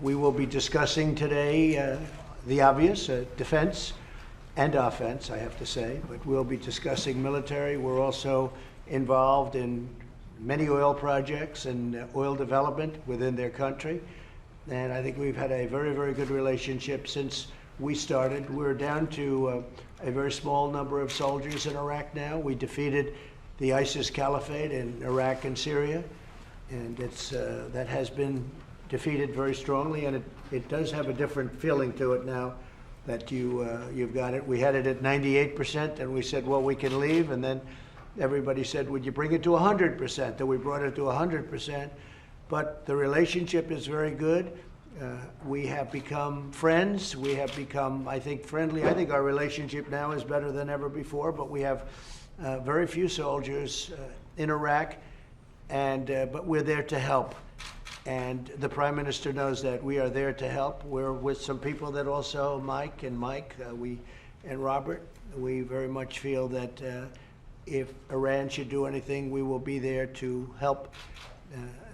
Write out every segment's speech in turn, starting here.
We will be discussing today the obvious, defense and offense, I have to say, but we'll be discussing military. We're also involved in many oil projects and oil development within their country. And I think we've had a very, very good relationship since we started. We're down to a very small number of soldiers in Iraq now. We defeated the ISIS caliphate in Iraq and Syria, and that has been defeated very strongly, and it does have a different feeling to it now that you've got it. We had it at 98%, and we said, well, we can leave, and then everybody said, would you bring it to 100%? And we brought it to 100%, but the relationship is very good. We have become friends. We have become, I think, friendly. I think our relationship now is better than ever before, but we have very few soldiers in Iraq, but we're there to help. And the Prime Minister knows that we are there to help. We're with some people that also, Mike, and Robert, we very much feel that if Iran should do anything, we will be there to help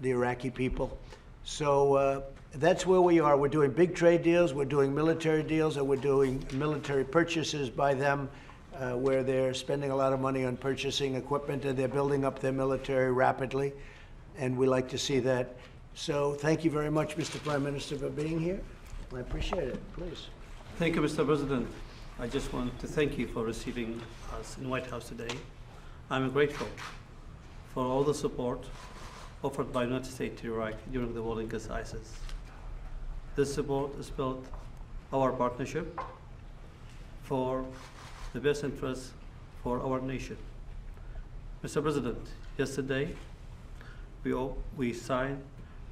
the Iraqi people. So that's where we are. We're doing big trade deals, we're doing military deals, and we're doing military purchases by them where they're spending a lot of money on purchasing equipment, and they're building up their military rapidly, and we like to see that. So thank you very much, Mr. Prime Minister, for being here. I appreciate it. Please. Thank you, Mr. President. I just want to thank you for receiving us in the White House today. I'm grateful for all the support offered by the United States to Iraq during the war against ISIS. This support has built our partnership for the best interests for our nation. Mr. President, yesterday we signed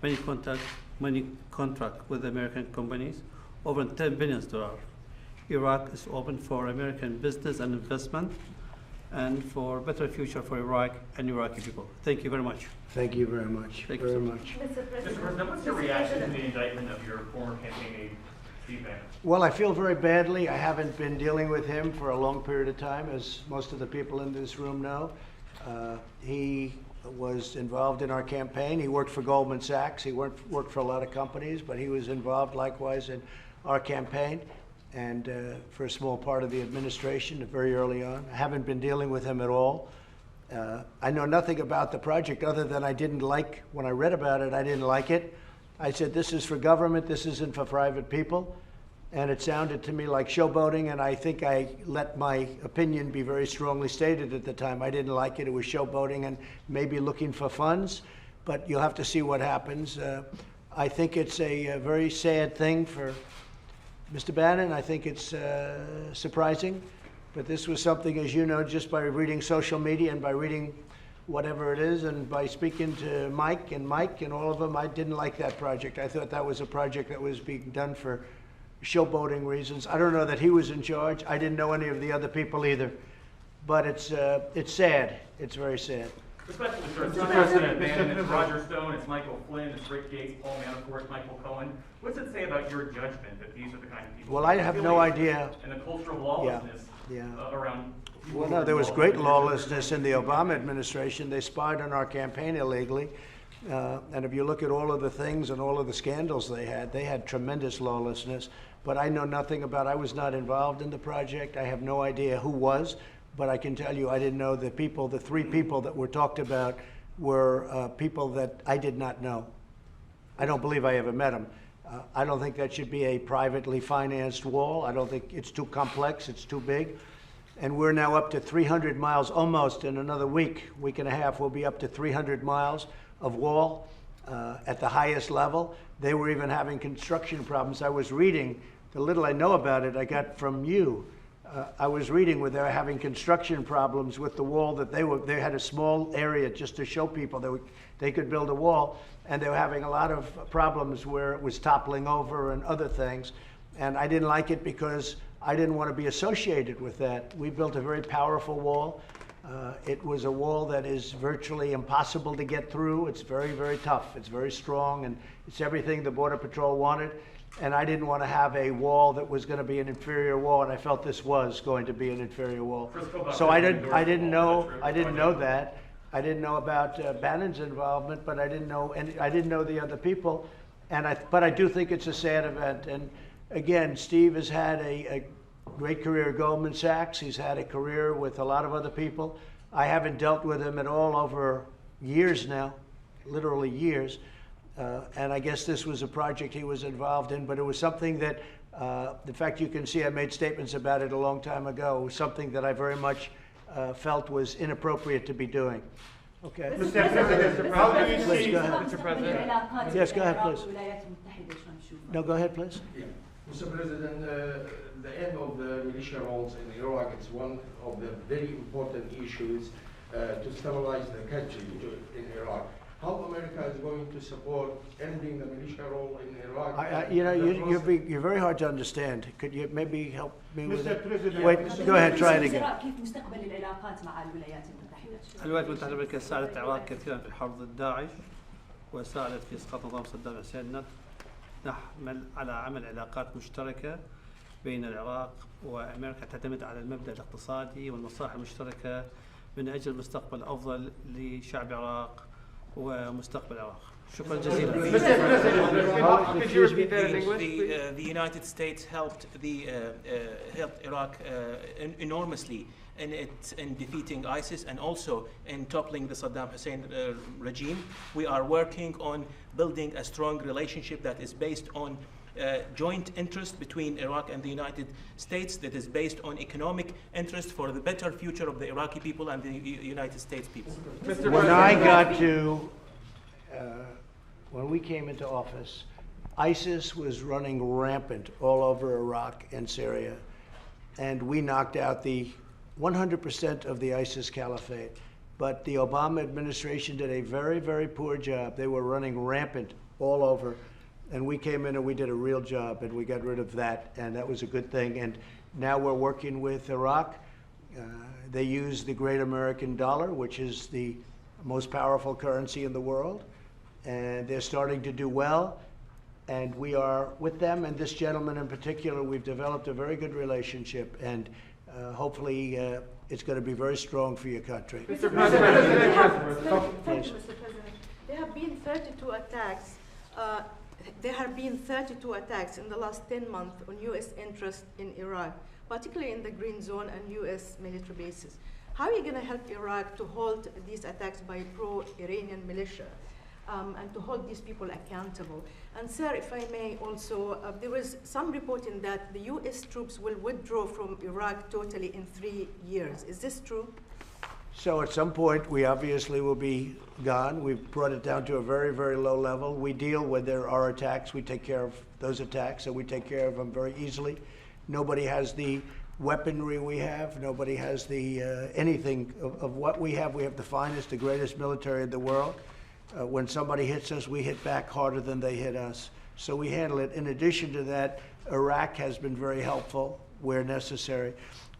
many contracts with American companies, over $10 billion. Iraq is open for American business and investment, and for a better future for Iraq and Iraqi people. Thank you very much. Thank you very much. Thank you so much. Mr. President, what's your reaction to the indictment of your former campaign aide, Steve Bannon? Well, I feel very badly. I haven't been dealing with him for a long period of time, as most of the people in this room know. He was involved in our campaign. He worked for Goldman Sachs. He worked for a lot of companies, but he was involved likewise in our campaign and for a small part of the administration very early on. I haven't been dealing with him at all. I know nothing about the project other than I didn't like, when I read about it, I didn't like it. I said, this is for government, this isn't for private people. And it sounded to me like showboating, and I think I let my opinion be very strongly stated at the time. I didn't like it. It was showboating and maybe looking for funds, but you'll have to see what happens. I think it's a very sad thing for Mr. Bannon. I think it's surprising, but this was something, as you know, just by reading social media and by reading whatever it is and by speaking to Mike and all of them, I didn't like that project. I thought that was a project that was being done for showboating reasons. I don't know that he was in charge. I didn't know any of the other people either. But it's sad. It's very sad. Respectfully, sir, Mr. President, Bannon, it's Roger Stone, it's Michael Flynn, it's Rick Gates, Paul Manafort, Michael Cohen. What's it say about your judgment that these are the kind of people? Well, I have no idea. And the culture of lawlessness around. Well, no, there was great lawlessness in the Obama administration. They spied on our campaign illegally. And if you look at all of the things and all of the scandals they had tremendous lawlessness. But I know nothing about, I was not involved in the project. I have no idea who was, but I can tell you I didn't know the people, the three people that were talked about were people that I did not know. I don't believe I ever met them. I don't think that should be a privately financed wall. I don't think it's too complex, it's too big. And we're now up to 300 miles, almost in another week and a half, we'll be up to 300 miles of wall at the highest level. They were even having construction problems. I was reading, the little I know about it, I got from you. I was reading where they were having construction problems with the wall that they had a small area just to show people they could build a wall, and they were having a lot of problems where it was toppling over and other things. And I didn't like it because I didn't want to be associated with that. We built a very powerful wall. It was a wall that is virtually impossible to get through. It's very, very tough. It's very strong, and it's everything the Border Patrol wanted. And I didn't want to have a wall that was going to be an inferior wall, and I felt this was going to be an inferior wall. So I didn't know that. I didn't know about Bannon's involvement, but I didn't know the other people. But I do think it's a sad event. And again, Steve has had a great career at Goldman Sachs. He's had a career with a lot of other people. I haven't dealt with him at all over years now, literally years. And I guess this was a project he was involved in, but it was something that, in fact, you can see I made statements about it a long time ago. It was something that I very much felt was inappropriate to be doing. Okay. Mr. President, how do you Please, see, go ahead. Mr. President? Yes, go ahead, please. No, go ahead, please. Yeah. Mr. President, the end of the militia roles in Iraq is one of the very important issues to stabilize the country in Iraq. How America is going to support ending the militia role in Iraq? You're very hard to understand. Could you maybe help me with Mr. it? President. Wait, go ahead, try it again. كيف مستقبل العلاقات مع الولايات المتحدة؟ الولايات المتحدة الأمريكية ساعدت العراق كثيرا في الحرب ضد داعش وساعدت في إسقاط نظام صدام حسين. نحمل على عمل علاقات مشتركة بين العراق وأمريكا تعتمد على المبدأ الاقتصادي والمصالح المشتركة من أجل مستقبل أفضل لشعب العراق ومستقبل العراق. شكرا جزيلا. Could you repeat that in English, The United States helped Iraq enormously in defeating ISIS and also in toppling the Saddam Hussein regime. We are working on building a strong relationship that is based on joint interest between Iraq and the United States, that is based on economic interest for the better future of the Iraqi people and the United States people. When we came into office, ISIS was running rampant all over Iraq and Syria, and we knocked out the 100% of the ISIS caliphate. But the Obama administration did a very, very poor job. They were running rampant all over, and we came in and we did a real job, and we got rid of that, and that was a good thing. And now we're working with Iraq. They use the great American dollar, which is the most powerful currency in the world, and they're starting to do well, and we are with them. And this gentleman in particular, we've developed a very good relationship, and hopefully it's going to be very strong for your country. Mr. Thank you, Please. Mr. President. There have been 32 attacks. There have been 32 attacks in the last 10 months on U.S. interests in Iraq, particularly in the Green Zone and U.S. military bases. How are you going to help Iraq to halt these attacks by pro-Iranian militia and to hold these people accountable? And sir, if I may also, there was some reporting that the U.S. troops will withdraw from Iraq totally in 3 years. Is this true? So at some point, we obviously will be gone. We've brought it down to a very, very low level. We deal when there are attacks. We take care of those attacks, and we take care of them very easily. Nobody has the weaponry we have. Nobody has the anything of what we have. We have the finest, the greatest military in the world. When somebody hits us, we hit back harder than they hit us. So we handle it. In addition to that, Iraq has been very helpful where necessary.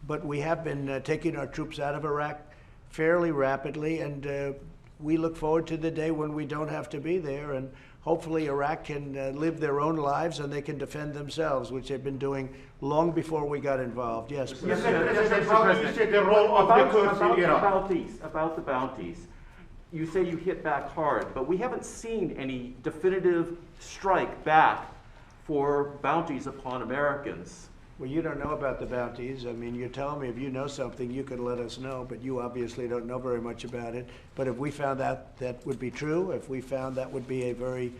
But we have been taking our troops out of Iraq fairly rapidly, and we look forward to the day when we don't have to be there, and hopefully Iraq can live their own lives and they can defend themselves, which they've been doing long before we got involved. Yes, please. Mr. President, how do you see the role of the Kurds in Iraq? About the bounties. You say you hit back hard, but we haven't seen any definitive strike back for bounties upon Americans. Well, you don't know about the bounties. I mean, you're telling me if you know something, you can let us know, but you obviously don't know very much about it. But if we found that would be true, if we found that would be a very,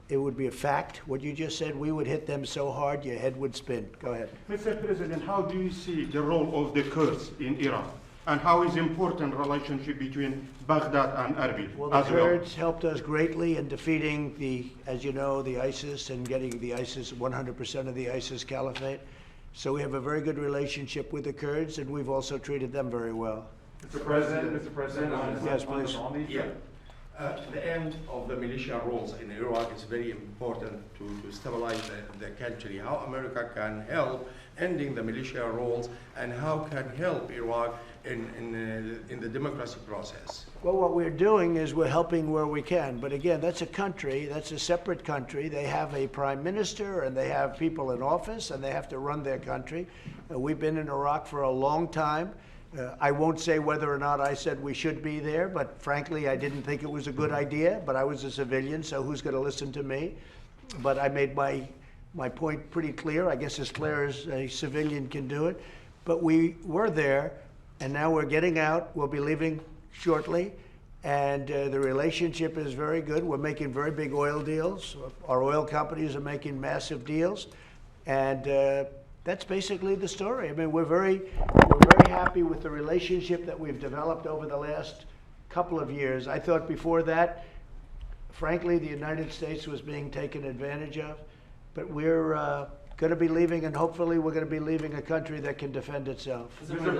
it would be a fact, what you just said, we would hit them so hard your head would spin. Go ahead. Mr. President, how do you see the role of the Kurds in Iraq? And how is important relationship between Baghdad and Erbil Well, the as well? Kurds helped us greatly in defeating the, as you know, the ISIS and getting the ISIS, 100% of the ISIS caliphate. So we have a very good relationship with the Kurds, and we've also treated them very well. Mr. President, Yes, please. Yeah. The end of the militia roles in Iraq is very important to stabilize the country. How America can help ending the militia roles, and how can help Iraq in the democracy process? Well, what we're doing is we're helping where we can. But again, that's a country, that's a separate country. They have a prime minister, and they have people in office, and they have to run their country. We've been in Iraq for a long time. I won't say whether or not I said we should be there, but frankly, I didn't think it was a good idea, but I was a civilian, so who's going to listen to me? But I made my point pretty clear, I guess as clear as a civilian can do it. But we were there, and now we're getting out. We'll be leaving shortly, and the relationship is very good. We're making very big oil deals. Our oil companies are making massive deals, and that's basically the story. I mean, we're very happy with the relationship that we've developed over the last couple of years. I thought before that, frankly, the United States was being taken advantage of, but we're going to be leaving, and hopefully we're going to be leaving a country that can defend itself. Mr.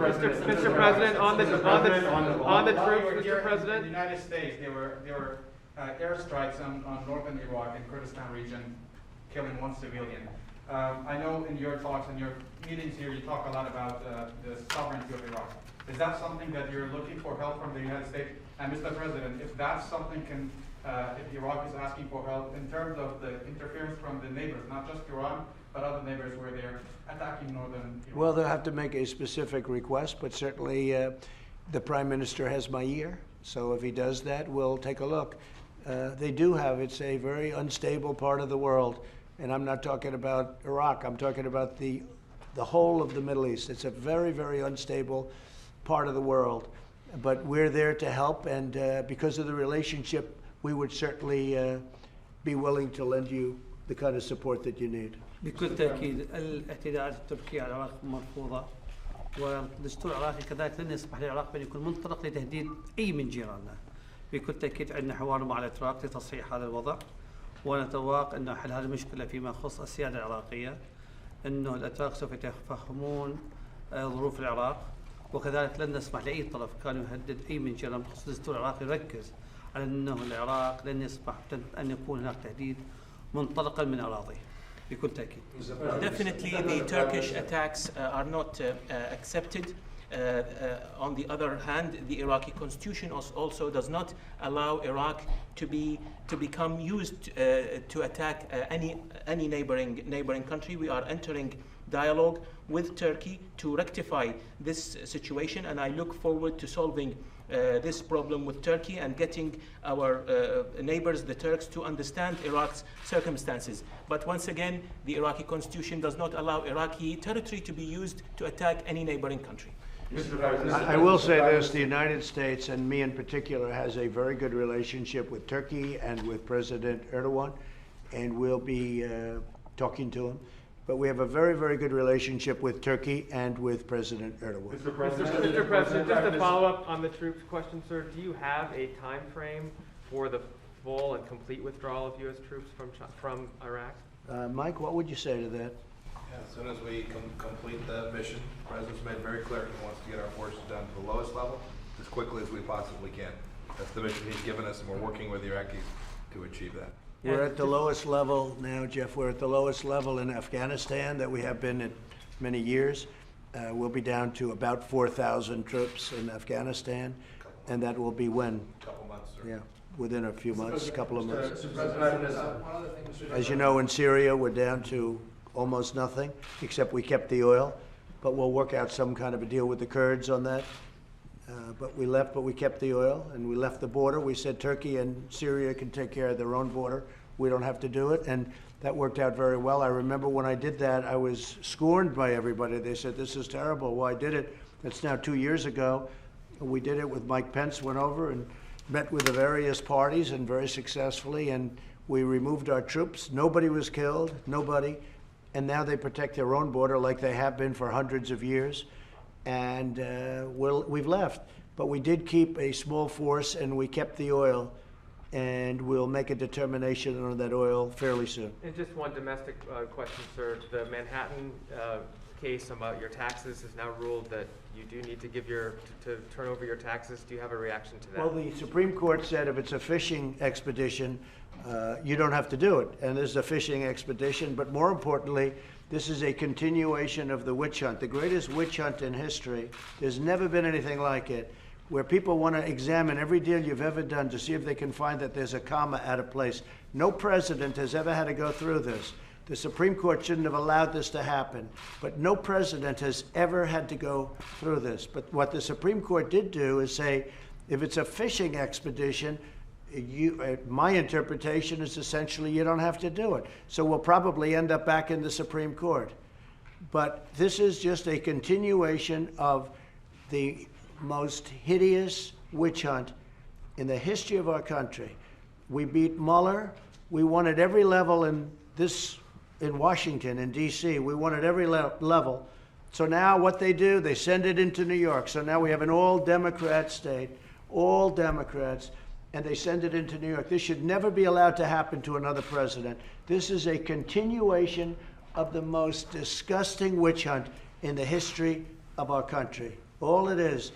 President, on the troops, Mr. President. In the United States, there were airstrikes on northern Iraq and Kurdistan region, killing 1 civilian. I know in your talks and your meetings here, you talk a lot about the sovereignty of Iraq. Is that something that you're looking for help from the United States? And Mr. President, if that's something if Iraq is asking for help in terms of the interference from the neighbors, not just Iran, but other neighbors where they're attacking northern Iraq? Well, they'll have to make a specific request, but certainly the Prime Minister has my ear. So if he does that, we'll take a look. They do have, it's a very unstable part of the world. And I'm not talking about Iraq, I'm talking about the whole of the Middle East. It's a very, very unstable part of the world. But we're there to help, and because of the relationship, we would certainly be willing to lend you the kind of support that you need. بكل تأكيد الاعتداءات التركية على العراق مرفوضة، والدستور العراقي كذلك لن يسمح للعراق بأن يكون منطلق لتهديد أي من جيراننا. بكل تأكيد عندنا حوار مع الأتراك لتصحيح هذا الوضع، ونتوقع أن حل هذه المشكلة فيما يخص السيادة العراقية، أنه الأتراك سوف يتفهمون ظروف العراق، وكذلك لن نسمح لأي طرف كان يهدد أي من جيراننا بخصوص الدستور العراقي يركز على أنه العراق لن يسمح أن يكون هناك تهديد منطلقا من أراضيه. بكل تأكيد. Definitely the Turkish attacks are not accepted. On the other hand, the Iraqi constitution also does not allow Iraq to become used to attack any neighboring country. We are entering dialogue with Turkey to rectify this situation, and I look forward to solving this problem with Turkey and getting our neighbors, the Turks, to understand Iraq's circumstances. But once again, the Iraqi constitution does not allow Iraqi territory to be used to attack any neighboring country. I will say this, the United States, and me in particular, has a very good relationship with Turkey and with President Erdogan, and we'll be talking to him. But we have a very, very good relationship with Turkey and with President Erdogan. Mr. President, just to follow up on the troops question, sir, do you have a time frame for the full and complete withdrawal of U.S. troops from Iraq? Mike, what would you say to that? Yeah, as soon as we complete the mission, the President's made very clear he wants to get our forces down to the lowest level as quickly as we possibly can. That's the mission he's given us, and we're working with the Iraqis to achieve that. We're at the lowest level now, Jeff. We're at the lowest level in Afghanistan that we have been in many years. We'll be down to about 4,000 troops in Afghanistan, and that will be when? A couple months, sir. Yeah, within a few months, a couple of months. Mr. President, As you know, in Syria, we're down to almost nothing, except we kept the oil. But we'll work out some kind of a deal with the Kurds on that. But we left, but we kept the oil, and we left the border. We said Turkey and Syria can take care of their own border. We don't have to do it, and that worked out very well. I remember when I did that, I was scorned by everybody. They said, this is terrible. Well, I did it. That's now 2 years ago. We did it with Mike Pence, went over and met with the various parties, and very successfully, and we removed our troops. Nobody was killed, nobody. And now they protect their own border like they have been for hundreds of years. And we've left. But we did keep a small force, and we kept the oil, and we'll make a determination on that oil fairly soon. And just one domestic question, sir. The Manhattan case about your taxes has now ruled that you do need to to turn over your taxes. Do you have a reaction to that? Well, the Supreme Court said if it's a fishing expedition, you don't have to do it. And this is a fishing expedition, but more importantly, this is a continuation of the witch hunt, the greatest witch hunt in history. There's never been anything like it, where people want to examine every deal you've ever done to see if they can find that there's a comma out of place. No president has ever had to go through this. The Supreme Court shouldn't have allowed this to happen, but no president has ever had to go through this. But what the Supreme Court did do is say, if it's a fishing expedition, my interpretation is essentially you don't have to do it. So we'll probably end up back in the Supreme Court. But this is just a continuation of the most hideous witch hunt in the history of our country. We beat Mueller. We won at every level in Washington, in D.C. We won at every level. So now what they do, they send it into New York. So now we have an all-Democrat state, all Democrats, and they send it into New York. This should never be allowed to happen to another president. This is a continuation of the most disgusting witch hunt in the history of our country. All it is.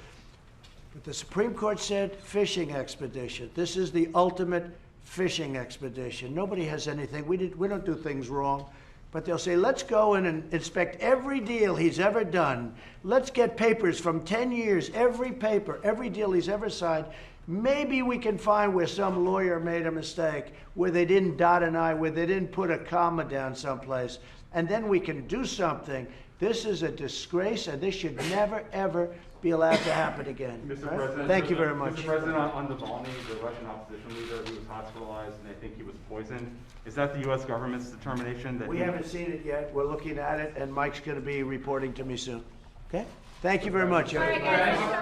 But the Supreme Court said fishing expedition. This is the ultimate fishing expedition. Nobody has anything. We don't do things wrong. But they'll say, let's go in and inspect every deal he's ever done. Let's get papers from 10 years, every paper, every deal he's ever signed. Maybe we can find where some lawyer made a mistake, where they didn't dot an I, where they didn't put a comma down someplace. And then we can do something. This is a disgrace, and this should never, ever be allowed to happen again. Mr. Right? President, Thank you very much. Mr. President, on Navalny, the Russian opposition leader who was hospitalized and I think he was poisoned, is that the U.S. government's determination that We haven't seen it yet. We're looking at it, and Mike's going to be reporting to me soon. Okay? Thank you very much, everybody.